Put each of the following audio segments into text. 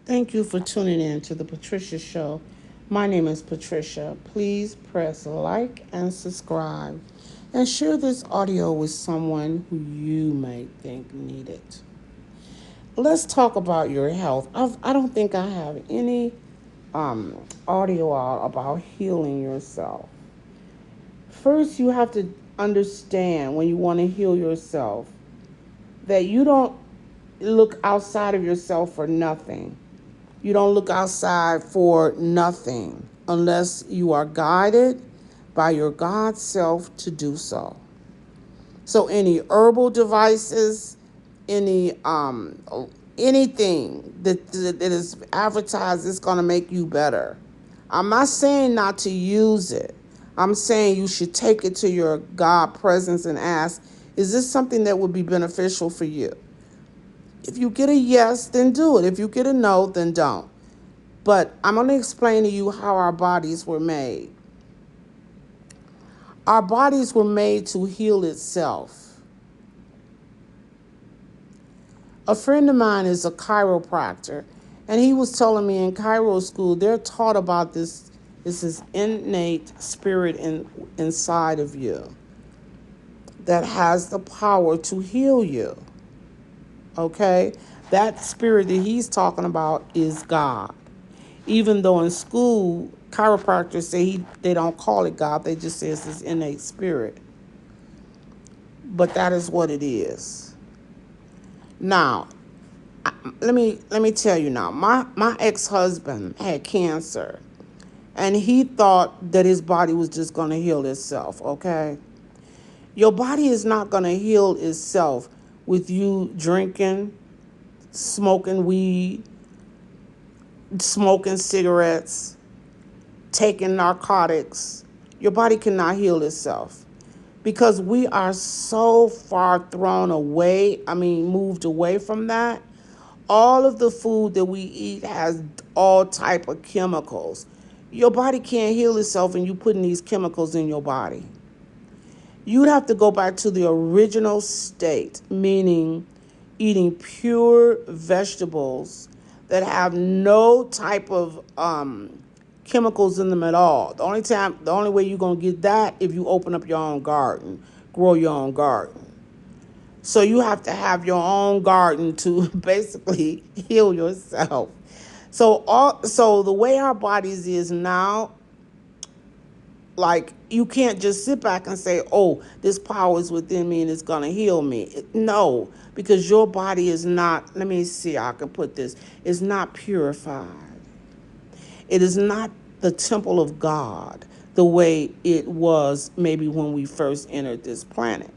Thank you for tuning in to the Patricia Show. My name is Patricia. Please press like and subscribe and share this audio with someone who you may think need it. Let's talk about your health. I don't think I have any audio out about healing yourself. First, you have to understand when you want to heal yourself that you don't look outside of yourself for nothing. You don't look outside for nothing unless you are guided by your God self to do so. So any herbal devices, any anything that is advertised is going to make you better. I'm not saying not to use it. I'm saying you should take it to your God presence and ask, is this something that would be beneficial for you? If you get a yes, then do it. If you get a no, then don't. But I'm going to explain to you how our bodies were made. Our bodies were made to heal itself. A friend of mine is a chiropractor, and he was telling me in chiro school, they're taught about this. This is innate spirit inside of you that has the power to heal you. Okay? That spirit that he's talking about is God. Even though in school, chiropractors say they don't call it God, they just say it's this innate spirit. But that is what it is. Now, let me tell you now. My ex-husband had cancer, and he thought that his body was just going to heal itself, okay? Your body is not going to heal itself with you drinking, smoking weed, smoking cigarettes, taking narcotics. Your body cannot heal itself because we are so far moved away from that. All of the food that we eat has all type of chemicals. Your body can't heal itself and you putting these chemicals in your body. You'd have to go back to the original state, meaning eating pure vegetables that have no type of chemicals in them at all. The only way you're gonna get that if you open up your own garden, grow your own garden. So you have to have your own garden to basically heal yourself. So the way our bodies is now, like you can't just sit back and say, "Oh, this power is within me and it's gonna heal me." No, because your body is not. Let me see. How I can put this. It's not purified. It is not the temple of God the way it was maybe when we first entered this planet.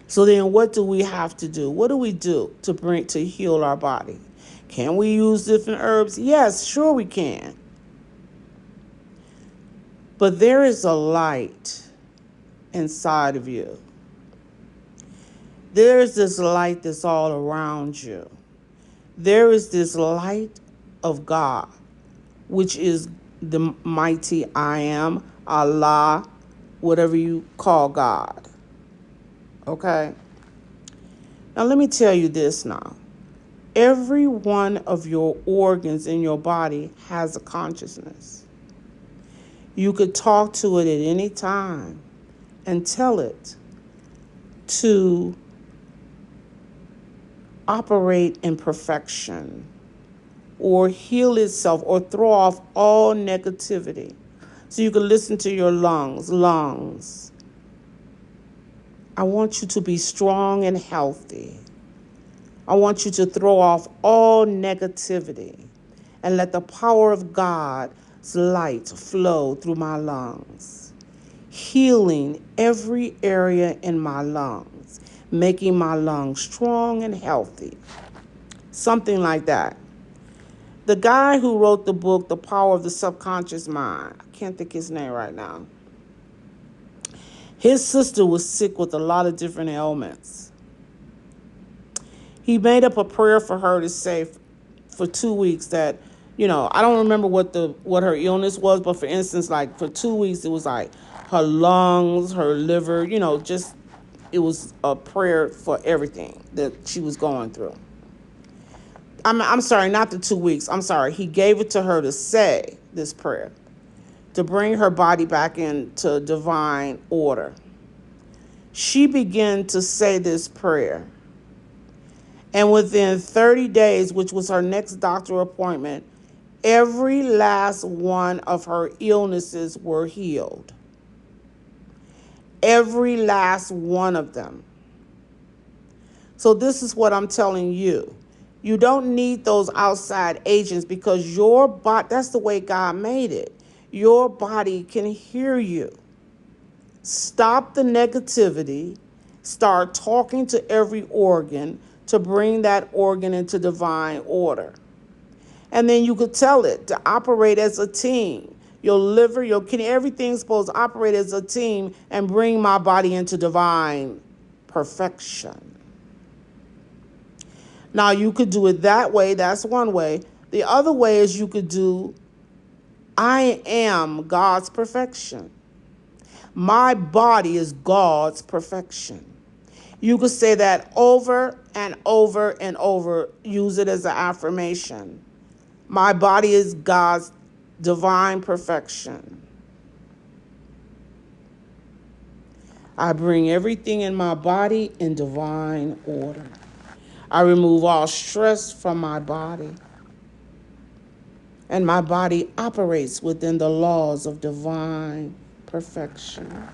So then what do we have to do? What do we do to heal our body? Can we use different herbs? Yes, sure we can. But there is a light inside of you. There is this light that's all around you. There is this light of God, which is the mighty I am, Allah, whatever you call God. Okay? Now let me tell you this now. Every one of your organs in your body has a consciousness. You could talk to it at any time and tell it to operate in perfection or heal itself or throw off all negativity. So you can listen to your lungs. Lungs, I want you to be strong and healthy. I want you to throw off all negativity and let the power of God's light flow through my lungs, healing every area in my lungs, making my lungs strong and healthy. Something like that. The guy who wrote the book, The Power of the Subconscious Mind, I can't think his name right now. His sister was sick with a lot of different ailments. He made up a prayer for her to say for 2 weeks that, I don't remember what her illness was, but for instance, like for 2 weeks, it was like her lungs, her liver, just it was a prayer for everything that she was going through. I'm sorry, not the 2 weeks. I'm sorry. He gave it to her to say this prayer, to bring her body back into divine order. She began to say this prayer. And within 30 days, which was her next doctor appointment, every last one of her illnesses were healed. Every last one of them. So this is what I'm telling you. You don't need those outside agents because your body, that's the way God made it. Your body can hear you. Stop the negativity. Start talking to every organ to bring that organ into divine order. And then you could tell it to operate as a team. Your liver, your kidney, everything's supposed to operate as a team and bring my body into divine perfection. Now, you could do it that way. That's one way. The other way is you could do, I am God's perfection. My body is God's perfection. You could say that over and over and over. Use it as an affirmation. My body is God's divine perfection. I bring everything in my body in divine order. I remove all stress from my body. And my body operates within the laws of divine perfection.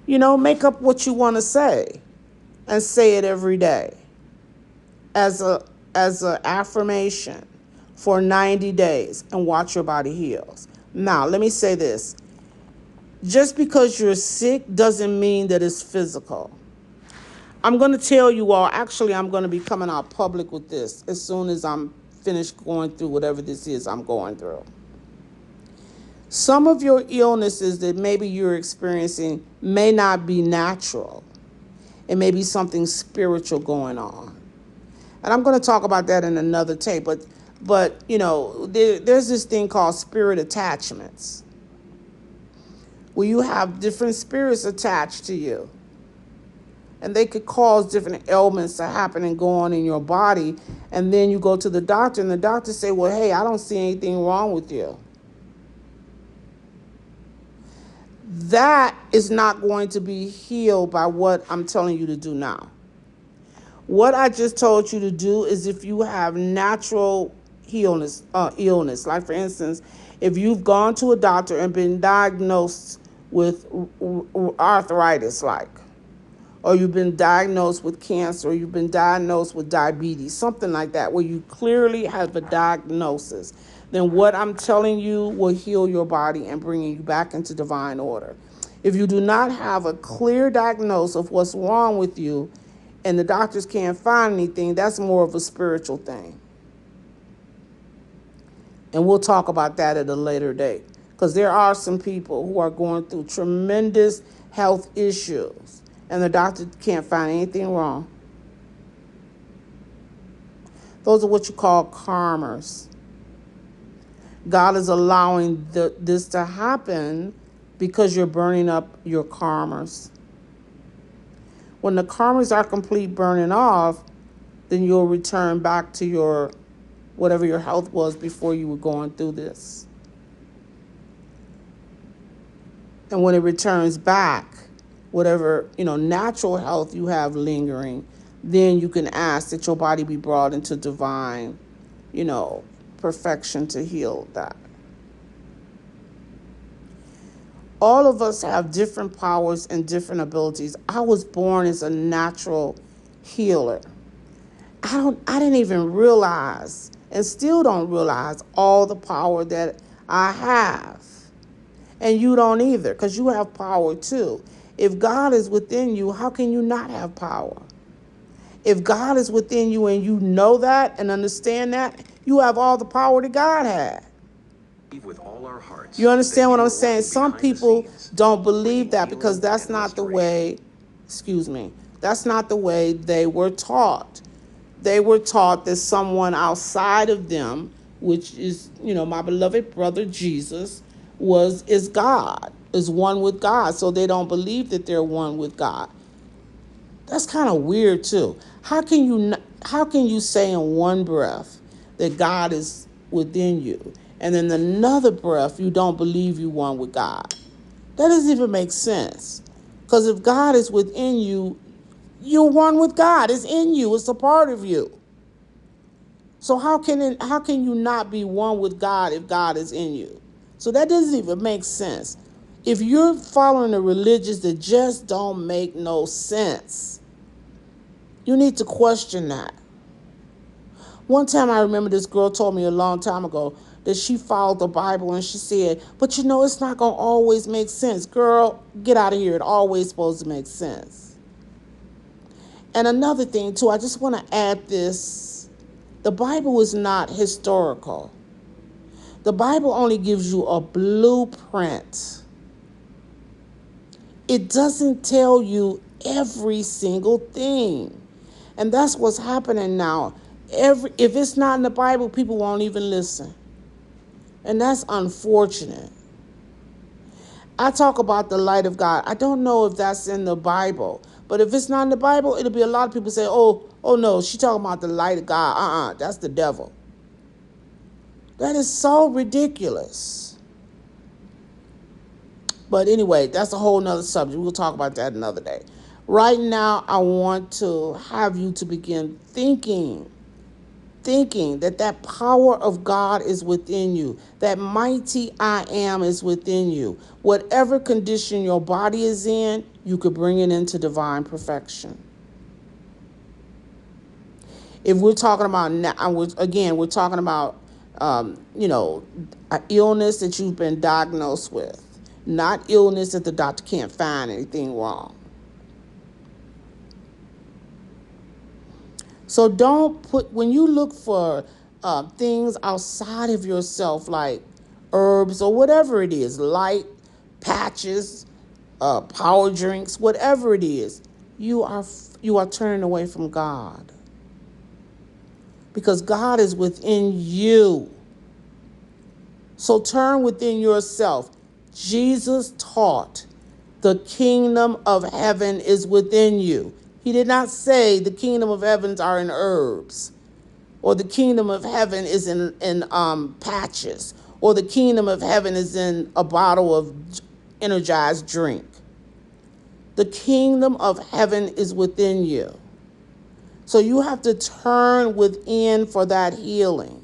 You know, make up what you want to say and say it every day as a affirmation for 90 days and watch your body heals. Now, let me say this. Just because you're sick doesn't mean that it's physical. I'm going to tell you all, actually, I'm going to be coming out public with this as soon as I'm finished going through whatever this is I'm going through. Some of your illnesses that maybe you're experiencing may not be natural. It may be something spiritual going on. And I'm going to talk about that in another tape. But you know, there's this thing called spirit attachments, where you have different spirits attached to you. And they could cause different ailments to happen and go on in your body. And then you go to the doctor and the doctor say, well, hey, I don't see anything wrong with you. That is not going to be healed by what I'm telling you to do now. What I just told you to do is if you have natural illness, like for instance, if you've gone to a doctor and been diagnosed with arthritis, or you've been diagnosed with cancer, or you've been diagnosed with diabetes, something like that, where you clearly have a diagnosis, then what I'm telling you will heal your body and bring you back into divine order. If you do not have a clear diagnosis of what's wrong with you and the doctors can't find anything, that's more of a spiritual thing. And we'll talk about that at a later date, because there are some people who are going through tremendous health issues and the doctor can't find anything wrong. Those are what you call karmas. God is allowing this to happen because you're burning up your karmas. When the karmas are complete burning off, then you'll return back to your whatever your health was before you were going through this. And when it returns back, whatever, natural health you have lingering, then you can ask that your body be brought into divine, perfection to heal that. All of us have different powers and different abilities. I was born as a natural healer. I didn't even realize, and still don't realize, all the power that I have. And you don't either, because you have power too. If God is within you, how can you not have power? If God is within you and you know that and understand that, you have all the power that God had. With all our hearts, you understand what I'm saying? Some people don't believe that because that's not the way, that's not the way they were taught. They were taught that someone outside of them, which is, my beloved brother Jesus, is God, is one with God. So they don't believe that they're one with God. That's kind of weird too. How can you say in one breath that God is within you, and in another breath you don't believe you one with God? That doesn't even make sense. Because if God is within you, you're one with God. It's in you. It's a part of you. So how can you not be one with God if God is in you? So that doesn't even make sense. If you're following a religion that just don't make no sense, you need to question that. One time I remember this girl told me a long time ago that she followed the Bible and she said, but you know, it's not going to always make sense. Girl, get out of here. It always supposed to make sense. And another thing too, I just want to add this. The Bible is not historical. The Bible only gives you a blueprint. It doesn't tell you every single thing. And that's what's happening now. If it's not in the Bible, people won't even listen. And that's unfortunate. I talk about the light of God. I don't know if that's in the Bible. But if it's not in the Bible, it'll be a lot of people say, oh no, she talking about the light of God. That's the devil. That is so ridiculous. But anyway, that's a whole nother subject. We'll talk about that another day. Right now, I want to have you to begin thinking that power of God is within you. That mighty I am is within you. Whatever condition your body is in, you could bring it into divine perfection. If we're talking about now, we're talking about, an illness that you've been diagnosed with, not illness that the doctor can't find anything wrong. So when you look for things outside of yourself, like herbs or whatever it is, light, patches, power drinks, whatever it is, you are turning away from God. Because God is within you. So turn within yourself. Jesus taught the kingdom of heaven is within you. He did not say the kingdom of heavens are in herbs, or the kingdom of heaven is in patches, or the kingdom of heaven is in a bottle of energized drink. The kingdom of heaven is within you. So you have to turn within for that healing.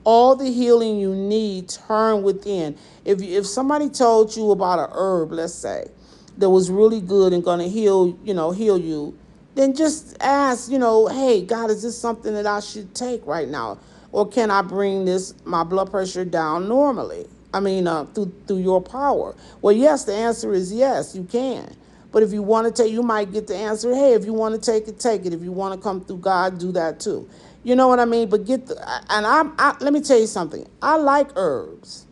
All the healing you need, turn within. If somebody told you about a herb, let's say, that was really good and going to heal you, then just ask, hey, God, is this something that I should take right now? Or can I bring my blood pressure down normally? Through your power. Well, yes, the answer is yes, you can. But if you want to take, you might get the answer, hey, if you want to take it, take it. If you want to come through God, do that too. You know what I mean? But let me tell you something. I like herbs.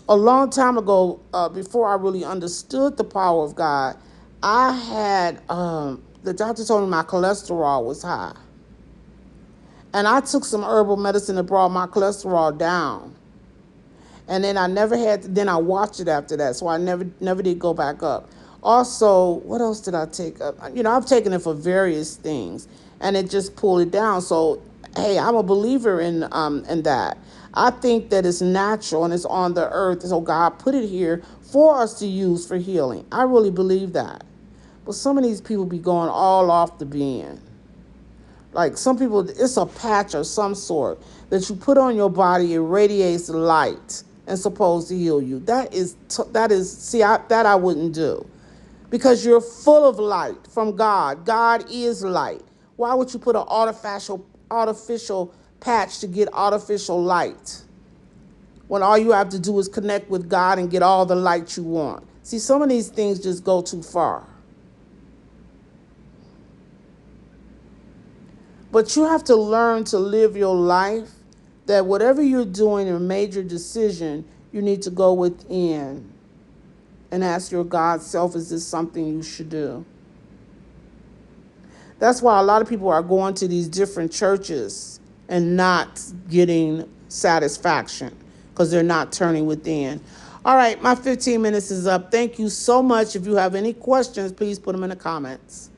A long time ago, before I really understood the power of God, I had, the doctor told me my cholesterol was high. And I took some herbal medicine that brought my cholesterol down. And then then I watched it after that. So I never did go back up. Also, what else did I take up? I've taken it for various things and it just pulled it down. So, hey, I'm a believer in that. I think that it's natural and it's on the earth. So God put it here for us to use for healing. I really believe that. But some of these people be going all off the beam. Like some people, it's a patch of some sort that you put on your body. It radiates light and supposed to heal you. That I wouldn't do. Because you're full of light from God. God is light. Why would you put an artificial patch to get artificial light when all you have to do is connect with God and get all the light you want? See, some of these things just go too far. But you have to learn to live your life that whatever you're doing, a major decision, you need to go within and ask your God self, is this something you should do? That's why a lot of people are going to these different churches and not getting satisfaction because they're not turning within. All right, my 15 minutes is up. Thank you so much. If you have any questions, please put them in the comments.